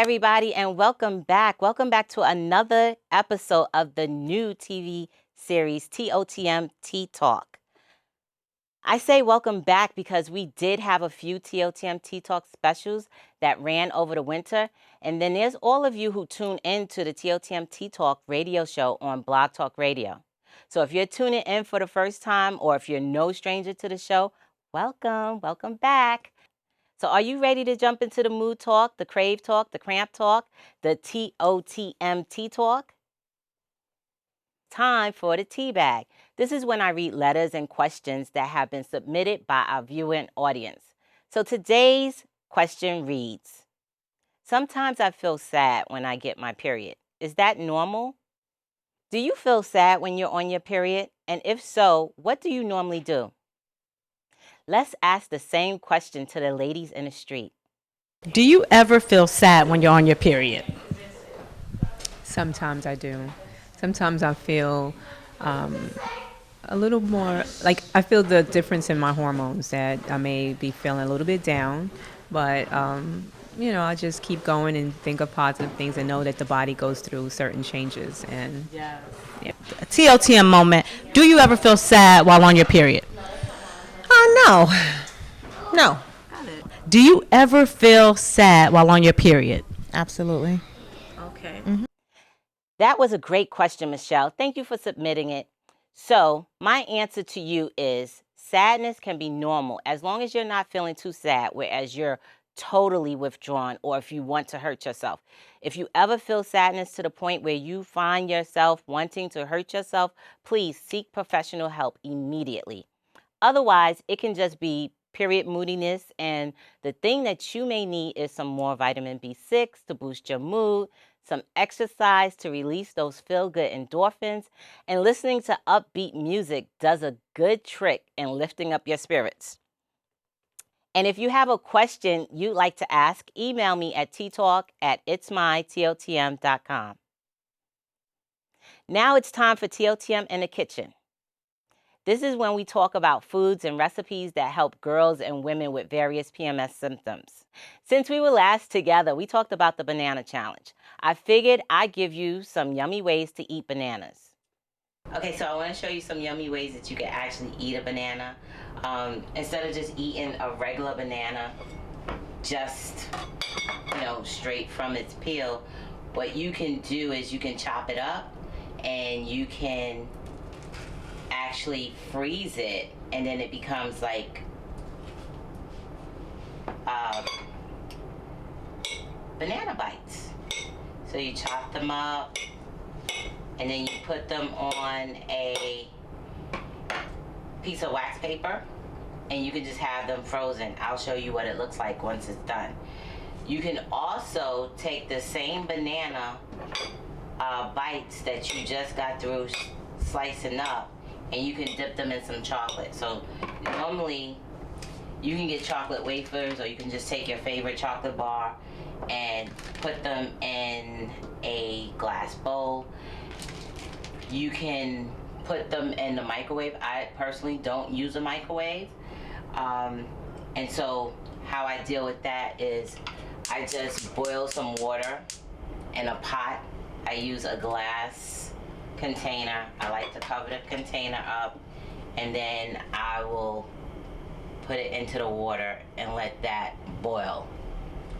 everybody, and welcome back. Welcome back to another episode of the new TV series, TOTM Tea Talk. I say welcome back because we did have a few TOTM Tea Talk specials that ran over the winter. And then there's all of you who tune in to the TOTM Tea Talk radio show on Blog Talk Radio. So if you're tuning in for the first time, or if you're no stranger to the show, welcome back. So are you ready to jump into the mood talk, the crave talk, the cramp talk, the TOTM tea talk? Time for the tea bag. This is when I read letters and questions that have been submitted by our viewing audience. So today's question reads, sometimes I feel sad when I get my period. Is that normal? Do you feel sad when you're on your period? And if so, what do you normally do? Let's ask the same question to the ladies in the street. Do you ever feel sad when you're on your period? Sometimes I do. Sometimes I feel a little more, like I feel the difference in my hormones, that I may be feeling a little bit down, but I just keep going and think of positive things and know that the body goes through certain changes. And yeah. A TOTM moment. Do you ever feel sad while on your period? No. Do you ever feel sad while on your period? Absolutely. Okay. Mm-hmm. That was a great question, Michelle. Thank you for submitting it. So my answer to you is sadness can be normal as long as you're not feeling too sad, whereas you're totally withdrawn, or if you want to hurt yourself. If you ever feel sadness to the point where you find yourself wanting to hurt yourself, please seek professional help immediately. Otherwise, it can just be period moodiness, and the thing that you may need is some more vitamin B6 to boost your mood, some exercise to release those feel-good endorphins, and listening to upbeat music does a good trick in lifting up your spirits. And if you have a question you'd like to ask, email me at ttalk@itsmytotm.com. Now it's time for TOTM in the kitchen. This is when we talk about foods and recipes that help girls and women with various PMS symptoms. Since we were last together, we talked about the banana challenge. I figured I'd give you some yummy ways to eat bananas. Okay, so I want to show you some yummy ways that you can actually eat a banana. Instead of just eating a regular banana, just, straight from its peel, what you can do is you can chop it up and you can actually freeze it, and then it becomes like banana bites. So you chop them up and then you put them on a piece of wax paper and you can just have them frozen. I'll show you what it looks like once it's done. You can also take the same banana bites that you just got through slicing up, and you can dip them in some chocolate. So normally you can get chocolate wafers, or you can just take your favorite chocolate bar and put them in a glass bowl. You can put them in the microwave. I personally don't use a microwave. And so how I deal with that is I just boil some water in a pot. I use a glass container. I like to cover the container up, and then I will put it into the water and let that boil.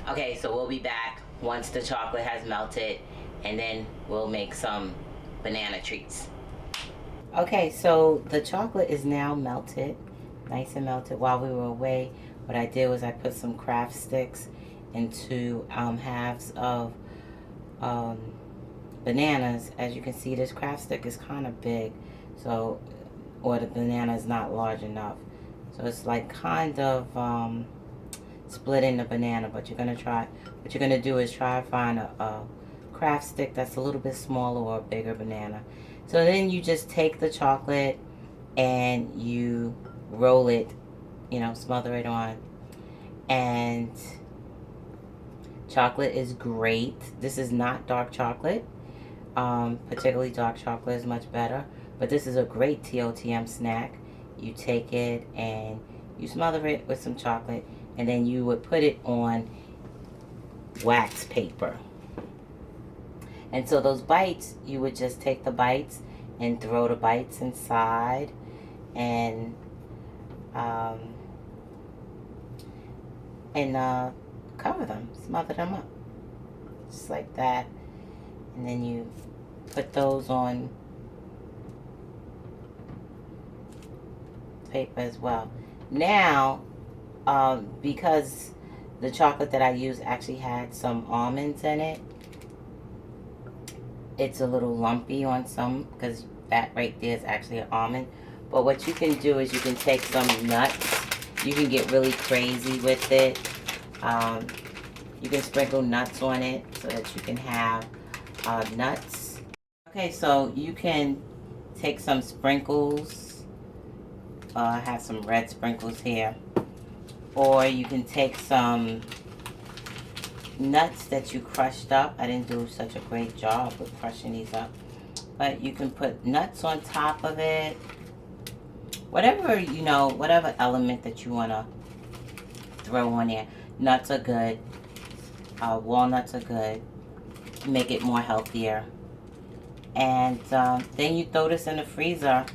Okay, so we'll be back once the chocolate has melted, and then we'll make some banana treats. Okay, so the chocolate is now melted, nice and melted. While we were away, what I did was I put some craft sticks into halves of bananas. As you can see, this craft stick is kind of big, so, or the banana is not large enough. So it's like kind of splitting the banana, but what you're gonna do is try to find a craft stick that's a little bit smaller or a bigger banana. So then you just take the chocolate and you roll it, smother it on. And chocolate is great. This is not dark chocolate. Particularly dark chocolate is much better. But this is a great TOTM snack. You take it and you smother it with some chocolate, and then you would put it on wax paper. And so those bites, you would just take the bites and throw the bites inside and um, cover them, smother them up, just like that. And then you put those on paper as well. Now, because the chocolate that I used actually had some almonds in it, it's a little lumpy on some because that right there is actually an almond. But what you can do is you can take some nuts. You can get really crazy with it. You can sprinkle nuts on it so that you can have nuts. Okay, so you can take some sprinkles. I have some red sprinkles here. Or you can take some nuts that you crushed up. I didn't do such a great job with crushing these up. But you can put nuts on top of it. Whatever, you know, whatever element that you want to throw on there. Nuts are good. Walnuts are good. Make it more healthier. And then you throw this in the freezer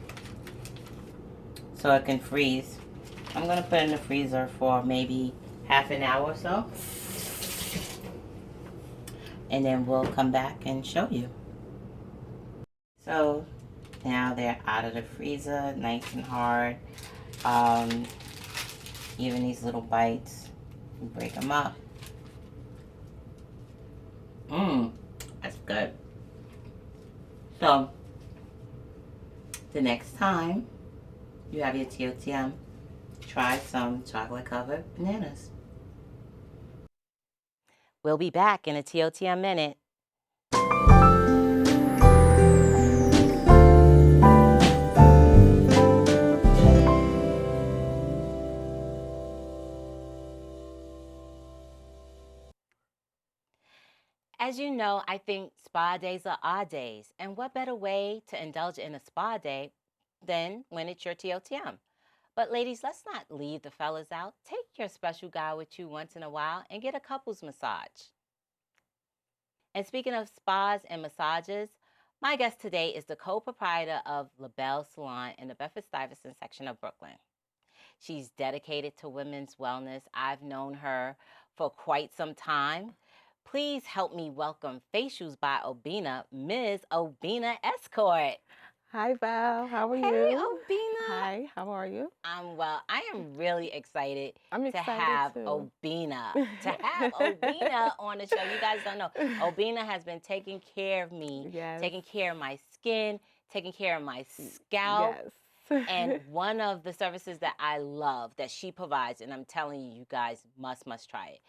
so it can freeze. I'm going to put it in the freezer for maybe half an hour or so. And then we'll come back and show you. So now they're out of the freezer, nice and hard. Even these little bites, you break them up. That's good. So the next time you have your TOTM, try some chocolate covered bananas. We'll be back in a TOTM minute. As you know, I think spa days are our days. And what better way to indulge in a spa day than when it's your TOTM? But ladies, let's not leave the fellas out. Take your special guy with you once in a while and get a couples massage. And speaking of spas and massages, my guest today is the co-proprietor of LaBelle Salon in the Bedford-Stuyvesant section of Brooklyn. She's dedicated to women's wellness. I've known her for quite some time. Please help me welcome Facials by Obina, Ms. Obina Escort. Hi, Val. How are you? Hey, Obina. Hi, how are you? I'm well. I am really excited, I'm to excited have too. Obina. To have Obina on the show. You guys don't know. Obina has been taking care of me, Yes. taking care of my skin, taking care of my scalp. Yes. And one of the services that I love that she provides, and I'm telling you, you guys must try it,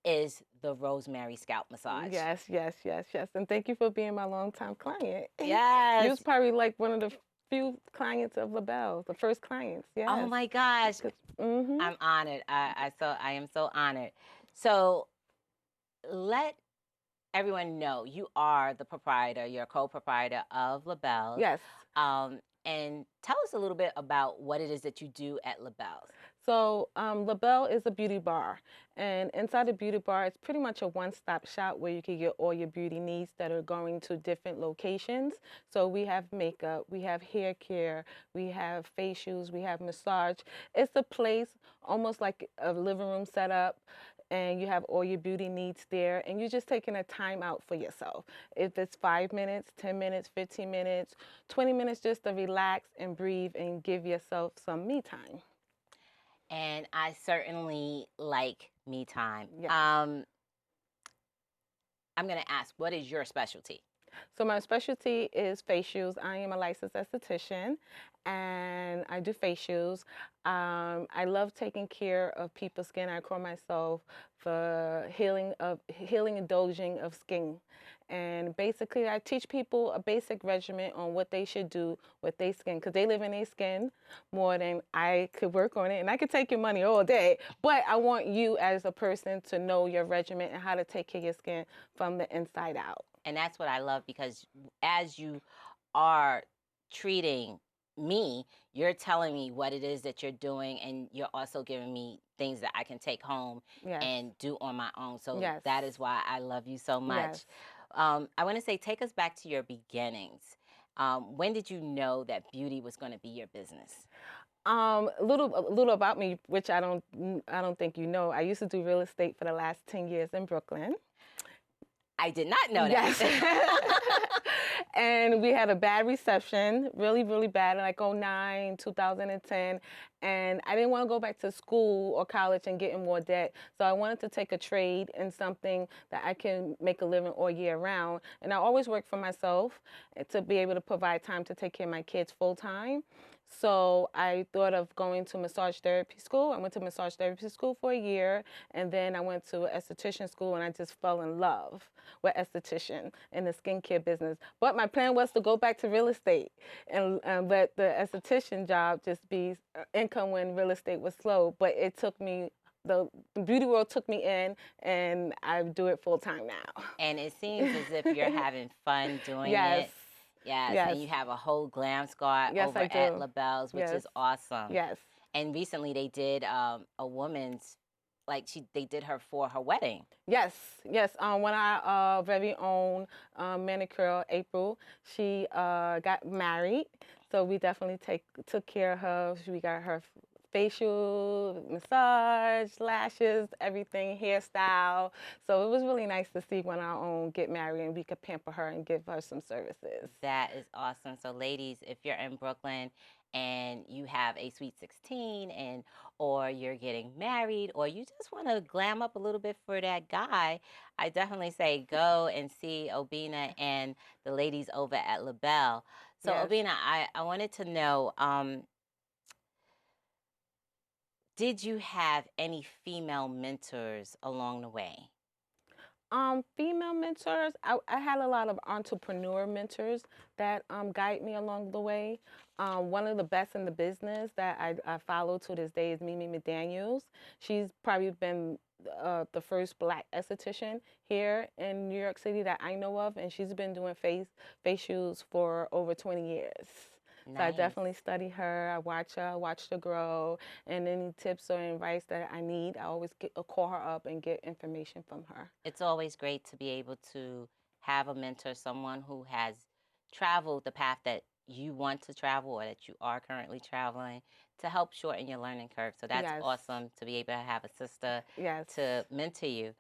is the Rosemary scalp massage. Yes, yes, yes, yes. And thank you for being my longtime client. Yes. You was probably like one of the few clients of LaBelle, the first clients. Yes. Oh my gosh. Mm-hmm. I'm honored. I am so honored. So let everyone know you are the proprietor, you're a co-proprietor of LaBelle. Yes. And tell us a little bit about what it is that you do at LaBelle. So LaBelle is a beauty bar, and inside the beauty bar, it's pretty much a one-stop shop where you can get all your beauty needs that are going to different locations. So we have makeup, we have hair care, we have facials, we have massage. It's a place almost like a living room setup, and you have all your beauty needs there, and you're just taking a time out for yourself. If it's 5 minutes, 10 minutes, 15 minutes, 20 minutes just to relax and breathe and give yourself some me time. And I certainly like me time. Yes. I'm going to ask, what is your specialty? So my specialty is facials. I am a licensed esthetician, and I do facials. I love taking care of people's skin. I call myself the healing and dosing of skin. And basically, I teach people a basic regimen on what they should do with their skin, because they live in their skin more than I could work on it. And I could take your money all day, but I want you as a person to know your regimen and how to take care of your skin from the inside out. And that's what I love, because as you are treating me, you're telling me what it is that you're doing, and you're also giving me things that I can take home Yes. and do on my own. So Yes. that is why I love you so much. Yes. I want to say, take us back to your beginnings. When did you know that beauty was going to be your business? A little about me, which I don't think you know. I used to do real estate for the last 10 years in Brooklyn. I did not know that. Yes. And we had a bad reception, really, really bad, in like 09, 2010. And I didn't want to go back to school or college and get in more debt. So I wanted to take a trade in something that I can make a living all year round. And I always worked for myself to be able to provide time to take care of my kids full time. So I thought of going to massage therapy school. I went to massage therapy school for a year, and then I went to esthetician school, and I just fell in love with esthetician and the skincare business. But my plan was to go back to real estate and let the esthetician job just be income when real estate was slow. But it took me, the beauty world took me in, and I do it full time now. And it seems as if you're having fun doing Yes. it. Yes, Yes. and you have a whole glam squad Yes, over I do. at LaBelle's, which Yes. is awesome. Yes. And recently they did a woman's, they did her for her wedding. Yes, yes. When our very own manicure, April, she got married, so we definitely took care of her. We got her facial, massage, lashes, everything, hairstyle. So it was really nice to see when our own get married and we could pamper her and give her some services. That is awesome. So ladies, if you're in Brooklyn and you have a sweet 16 or you're getting married or you just want to glam up a little bit for that guy, I definitely say go and see Obina and the ladies over at LaBelle. So Yes. Obina, I wanted to know, did you have any female mentors along the way? Female mentors, I had a lot of entrepreneur mentors that guide me along the way. One of the best in the business that I follow to this day is Mimi McDaniels. She's probably been the first black esthetician here in New York City that I know of, and she's been doing facials for over 20 years. Nice. So I definitely study her. I watch her grow, and any tips or advice that I need, I always call her up and get information from her. It's always great to be able to have a mentor, someone who has traveled the path that you want to travel or that you are currently traveling, to help shorten your learning curve. So that's Yes. awesome to be able to have a sister Yes. to mentor you.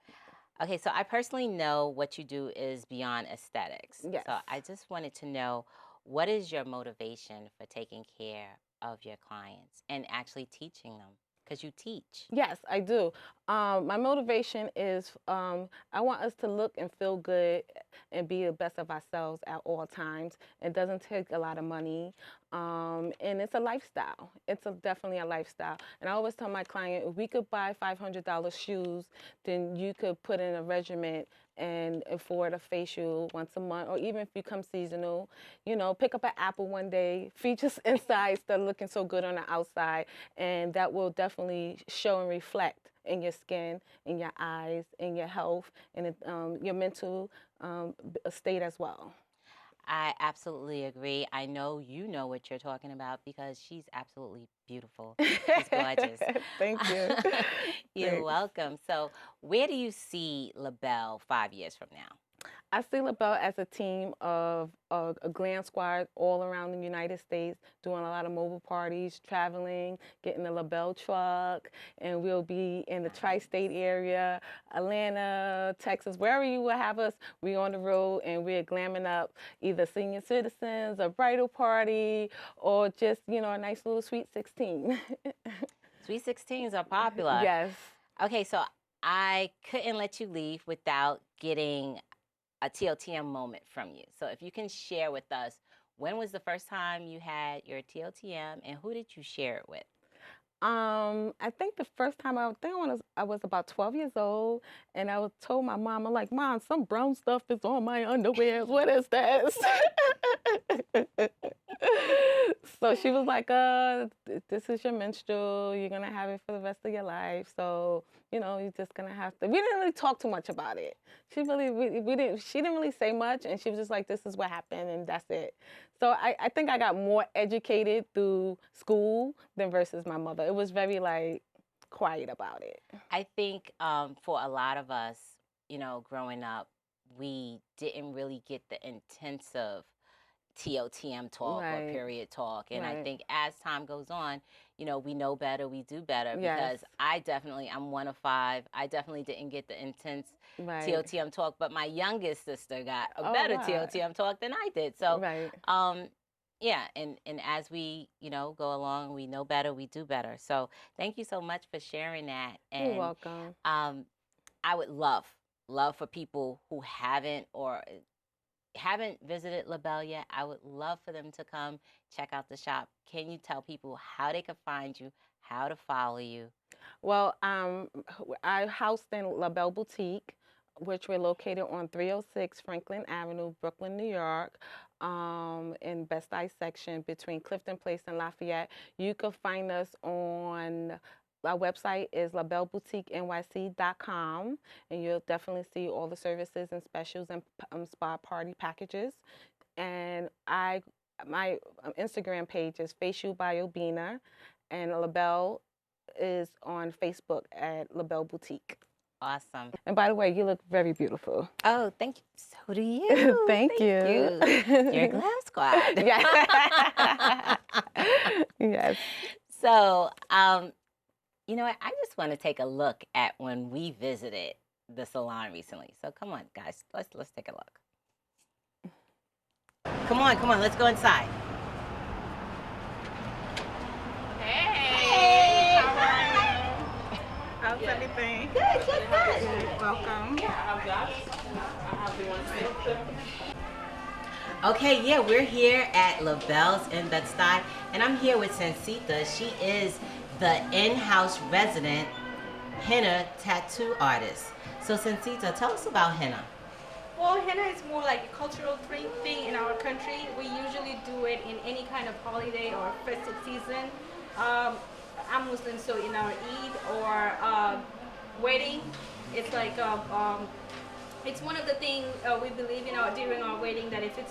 Okay, so I personally know what you do is beyond aesthetics. Yes. So I just wanted to know, what is your motivation for taking care of your clients and actually teaching them? Because you teach. Yes, I do. My motivation is I want us to look and feel good and be the best of ourselves at all times. It doesn't take a lot of money, and it's a lifestyle. It's definitely a lifestyle. And I always tell my client, if we could buy $500 shoes, then you could put in a regimen and afford a facial once a month, or even if you come seasonal, pick up an apple one day, features inside instead of looking so good on the outside, and that will definitely show and reflect in your skin, in your eyes, in your health, and your mental state as well. I absolutely agree. I know you know what you're talking about because she's absolutely beautiful. She's gorgeous. Thank you. You're Thanks. welcome. So where do you see LaBelle 5 years from now? I see LaBelle as a team of a glam squad all around the United States, doing a lot of mobile parties, traveling, getting the LaBelle truck, and we'll be in the tri-state area, Atlanta, Texas, wherever you will have us. We're on the road and we're glamming up either senior citizens, a bridal party, or just, a nice little sweet 16. Sweet 16s are popular. Yes. Okay, so I couldn't let you leave without getting a TOTM moment from you. So if you can share with us, when was the first time you had your TOTM and who did you share it with? I think the first time I was about 12 years old, and I told my mom, I'm like, Mom, some brown stuff is on my underwear. What is this? So So she was like, this is your menstrual. You're going to have it for the rest of your life. So, you know, you're just going to have to. We didn't really talk too much about it. She didn't really say much. And she was just like, this is what happened. And that's it. So I think I got more educated through school than versus my mother. It was very like quiet about it. I think for a lot of us, you know, growing up, we didn't really get the intensive TOTM talk or period talk. And I think as time goes on, you know, we know better, we do better. Because I'm one of 5. I definitely didn't get the intense TOTM talk, but my youngest sister got a better TOTM talk than I did. So, yeah, and as we, you know, go along, we know better, we do better. So thank you so much for sharing that. And you're welcome. I would love for people who haven't visited LaBelle yet, I would love for them to come check out the shop. Can you tell people how they can find you, how to follow you? Well, I housed in LaBelle Boutique, which we're located on 306 Franklin Avenue, Brooklyn, New York, in Best Eye section between Clifton Place and Lafayette. You can find us on our website is labelleboutiquenyc.com, and you'll definitely see all the services and specials and spa party packages. And my Instagram page is Facial by Obina, and LaBelle is on Facebook at LaBelle Boutique. Awesome. And by the way, you look very beautiful. Oh, thank you. So do you. Thank you. You're a glam squad. Yes. Yes. So, you know what? I just want to take a look at when we visited the salon recently. So come on, guys. Let's take a look. Come on. Let's go inside. Hey. How are you? How's everything? Good. Welcome. Okay, yeah, we're here at LaBelle's in Bed-Stuy, and I'm here with Sensita. She is the in-house resident henna tattoo artist. So Sensita, tell us about henna. Well, henna is more like a cultural thing in our country. We usually do it in any kind of holiday or festive season. I'm Muslim, so in our Eid or wedding, it's like it's one of the things we believe in during our wedding, that if it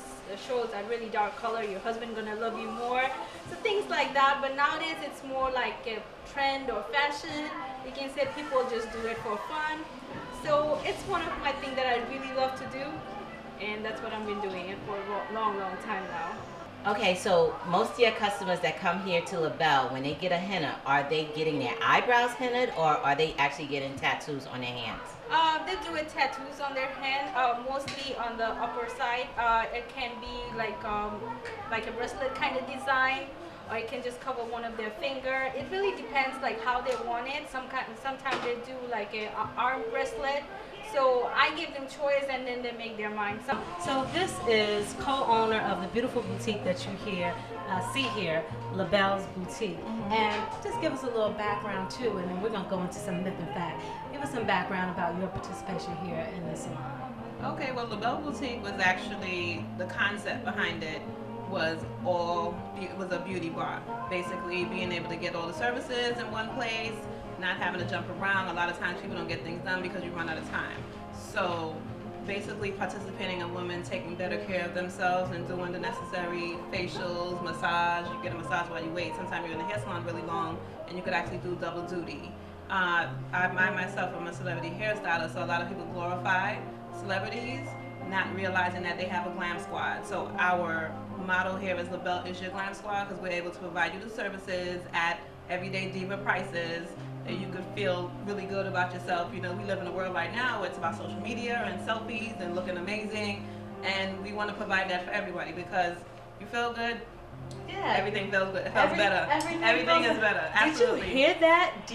shows a really dark color, your husband gonna love you more. So things like that. But nowadays it's more like a trend or fashion. You can say people just do it for fun. So it's one of my things that I really love to do, and that's what I've been doing it for a long time now. Okay, so most of your customers that come here to LaBelle, when they get a henna, are they getting their eyebrows hennaed, or are they actually getting tattoos on their hands? They do it tattoos on their hand, mostly on the upper side. It can be like a bracelet kind of design, or it can just cover one of their finger. It really depends like how they want it. Sometimes they do like an arm bracelet. So I give them choice, and then they make their mind. So this is co-owner of the beautiful boutique that you see here, LaBelle's Boutique. And just give us a little background too, and then we're gonna go into some myth and fact. Give us some background about your participation here in the salon. Okay, well, LaBelle Boutique was actually, the concept behind it was a beauty bar. Basically being able to get all the services in one place, not having to jump around. A lot of times people don't get things done because you run out of time. So basically participating in women taking better care of themselves and doing the necessary facials, massage. You get a massage while you wait. Sometimes you're in the hair salon really long and you could actually do double duty. I myself am a celebrity hairstylist, so a lot of people glorify celebrities, not realizing that they have a glam squad. So our motto here is LaBelle is your glam squad, because we're able to provide you the services at everyday diva prices, and you could feel really good about yourself. You know, we live in a world right now where it's about social media and selfies and looking amazing, and we want to provide that for everybody, because you feel good, everything feels good. It feels better. Everything is better. Absolutely. Did you hear that?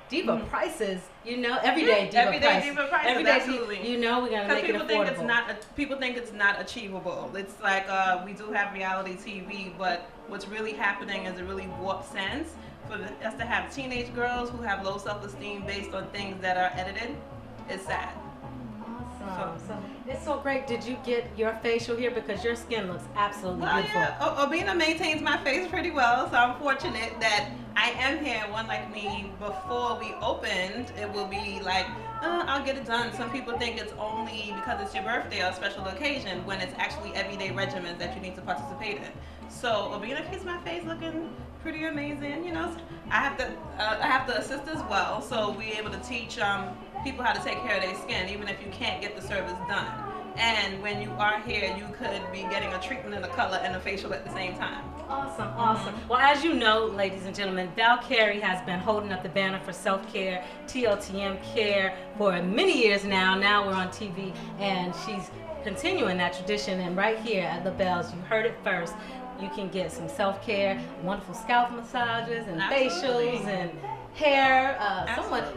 Diva prices, you know, everyday diva prices. Absolutely. You know, we gotta make it affordable. People think it's not achievable. It's like we do have reality TV, but what's really happening is a really warped sense for us to have teenage girls who have low self-esteem based on things that are edited. It's sad. Awesome. So It's so great. Did you get your facial here? Because your skin looks absolutely Well, beautiful. yeah, Obina maintains my face pretty well, so I'm fortunate that I am here. One like me, before we opened, it will be like, I'll get it done. Some people think it's only because it's your birthday or a special occasion, when it's actually everyday regimens that you need to participate in. So Obina keeps my face looking pretty amazing. You know, I have to assist as well, so we're able to teach people how to take care of their skin, even if you can't get the service done. And when you are here, you could be getting a treatment and a color and a facial at the same time. Awesome, awesome. Well, as you know, ladies and gentlemen, Val Carey has been holding up the banner for self-care, TOTM care for many years now. Now we're on TV, and she's continuing that tradition. And right here at LaBelle's, you heard it first. You can get some self-care, wonderful scalp massages and facials and hair.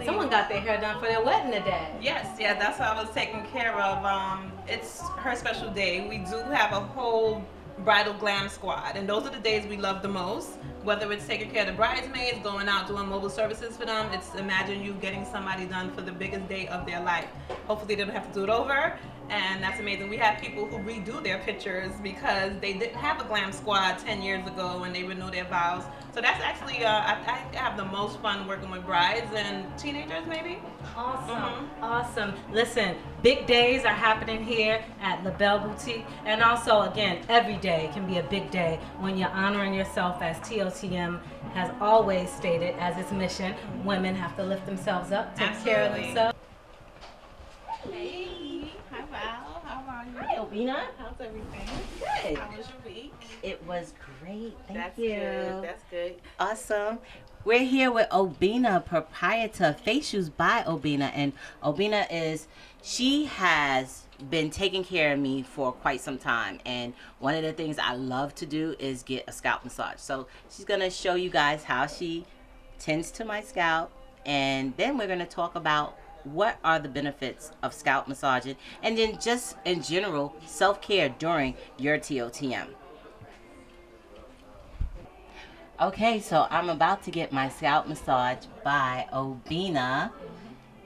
Someone got their hair done for their wedding today. Yes, yeah, that's what I was taking care of. It's her special day. We do have a whole bridal glam squad, and those are the days we love the most. Whether it's taking care of the bridesmaids, going out doing mobile services for them, it's imagine you getting somebody done for the biggest day of their life. Hopefully they don't have to do it over, and that's amazing. We have people who redo their pictures because they didn't have a glam squad 10 years ago when they renew their vows. So that's actually, I have the most fun working with brides and teenagers maybe. Awesome, awesome. Listen, big days are happening here at LaBelle Boutique, and also, again, every day can be a big day when you're honoring yourself, as TOTM has always stated as its mission. Women have to lift themselves up, take care of themselves. Hey, hi Val, how are you? Hi, Obina. How's everything? Good. How was your week? It was great. Thank That's you. good. That's good. Awesome. We're here with Obina, proprietor Facials by Obina, and Obina she has been taking care of me for quite some time, and one of the things I love to do is get a scalp massage. So she's gonna show you guys how she tends to my scalp, and then we're gonna talk about what are the benefits of scalp massaging, and then just in general self-care during your TOTM. Okay, so I'm about to get my scalp massage by Obina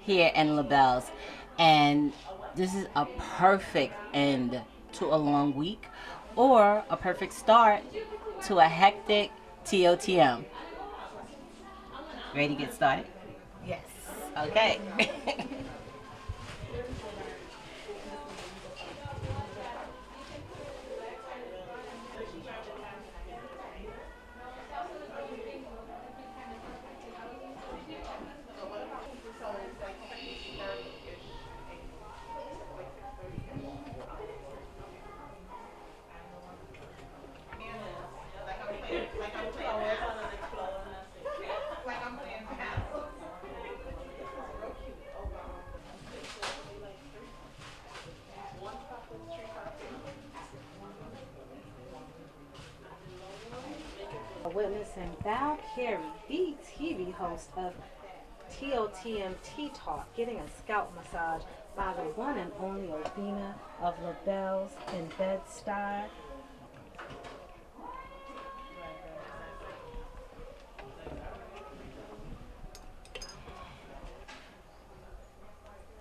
here in LaBelle's, and this is a perfect end to a long week or a perfect start to a hectic TOTM. Ready to get started? Yes. Okay. Witnessing Val Carey, the TV host of TOTM Tea Talk, getting a scalp massage by the one and only Obina of LaBelle's in Bed-Stuy.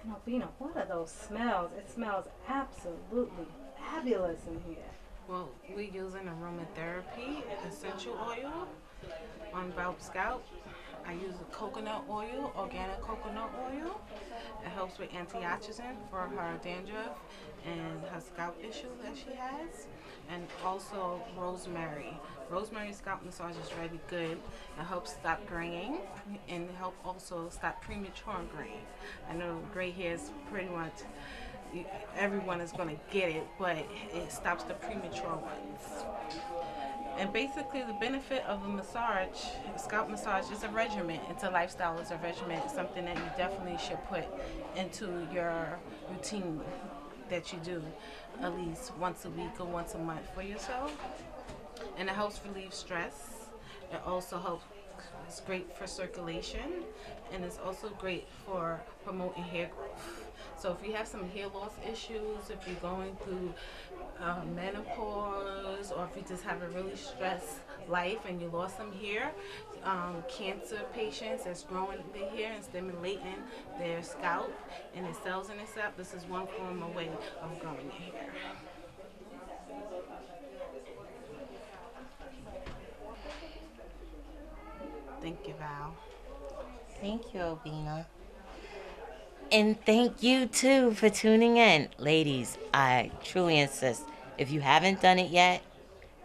And Obina, what are those smells? It smells absolutely fabulous in here. Well, we're using aromatherapy essential oil on Val's scalp. I use a coconut oil, organic coconut oil. It helps with antioxidant for her dandruff and her scalp issue that she has. And also rosemary. Rosemary scalp massage is really good. It helps stop graying and help also stop premature graying. I know gray hair is pretty much everyone is going to get it, but it stops the premature ones. And basically the benefit of a massage, scalp massage, is a regimen. It's a lifestyle, it's a regimen. It's something that you definitely should put into your routine that you do at least once a week or once a month for yourself. And it helps relieve stress. It also helps, it's great for circulation, and it's also great for promoting hair growth. So if you have some hair loss issues, if you're going through menopause, or or if you just have a really stressed life and you lost some hair. Cancer patients that's growing their hair and stimulating their scalp and the cells in the scalp. This is one form of way of growing your hair. Thank you, Val. Thank you, Obina. And thank you too for tuning in. Ladies, I truly insist, if you haven't done it yet,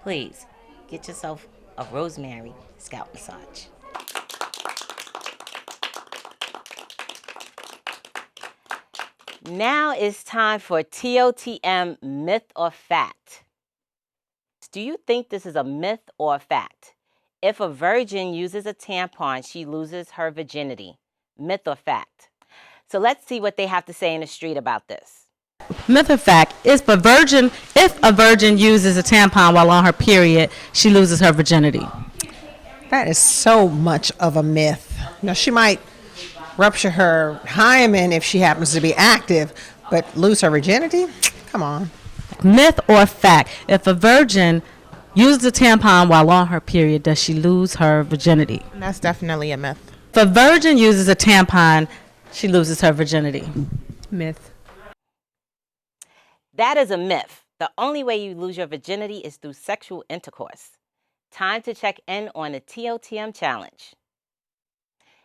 please get yourself a Rosemary scalp massage. Now it's time for TOTM myth or fact. Do you think this is a myth or a fact? If a virgin uses a tampon, she loses her virginity. Myth or fact? So let's see what they have to say in the street about this. Myth or fact, if a virgin uses a tampon while on her period, she loses her virginity. That is so much of a myth. Now, she might rupture her hymen if she happens to be active, but lose her virginity? Come on. Myth or fact, if a virgin uses a tampon while on her period, does she lose her virginity? That's definitely a myth. If a virgin uses a tampon, she loses her virginity. Myth. That is a myth. The only way you lose your virginity is through sexual intercourse. Time to check in on the TOTM challenge.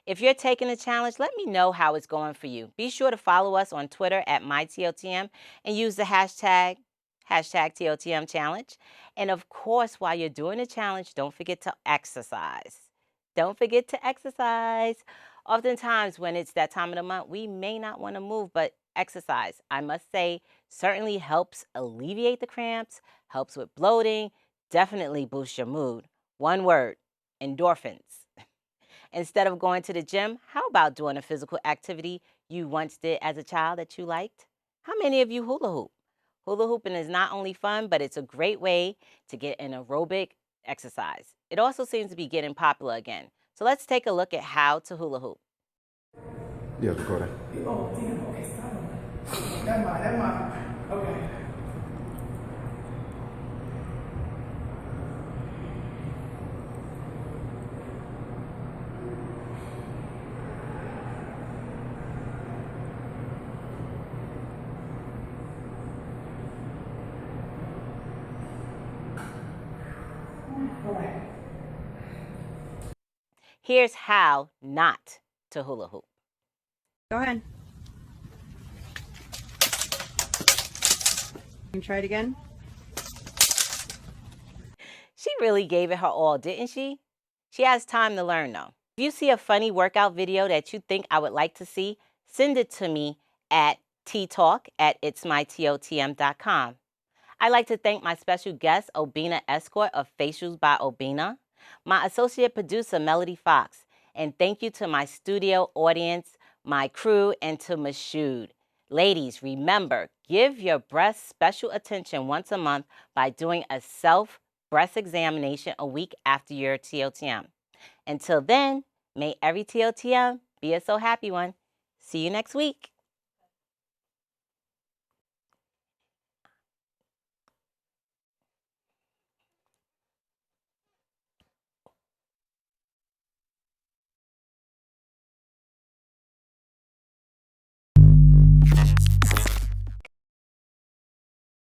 If you're taking the challenge, let me know how it's going for you. Be sure to follow us on Twitter at MyTOTM and use the hashtag TOTM challenge. And of course, while you're doing the challenge, don't forget to exercise. Don't forget to exercise. Oftentimes, when it's that time of the month, we may not want to move, but exercise, I must say, certainly helps alleviate the cramps, helps with bloating, definitely boosts your mood. One word, endorphins. Instead of going to the gym, how about doing a physical activity you once did as a child that you liked? How many of you hula hoop? Hula hooping is not only fun, but it's a great way to get an aerobic exercise. It also seems to be getting popular again. So let's take a look at how to hula hoop. Yeah, Dakota. Oh, damn, okay, stop. Never mind. Okay. Here's how not to hula hoop. Go ahead. You try it again. She really gave it her all, didn't she? She has time to learn though. If you see a funny workout video that you think I would like to see, send it to me at ttalk@itsmytotm.com. I'd like to thank my special guest, Obina Escort of Facials by Obina, my associate producer, Melody Fox, and thank you to my studio audience, my crew, and to Mashoud. Ladies, remember, give your breasts special attention once a month by doing a self-breast examination a week after your TOTM. Until then, may every TOTM be a so happy one. See you next week.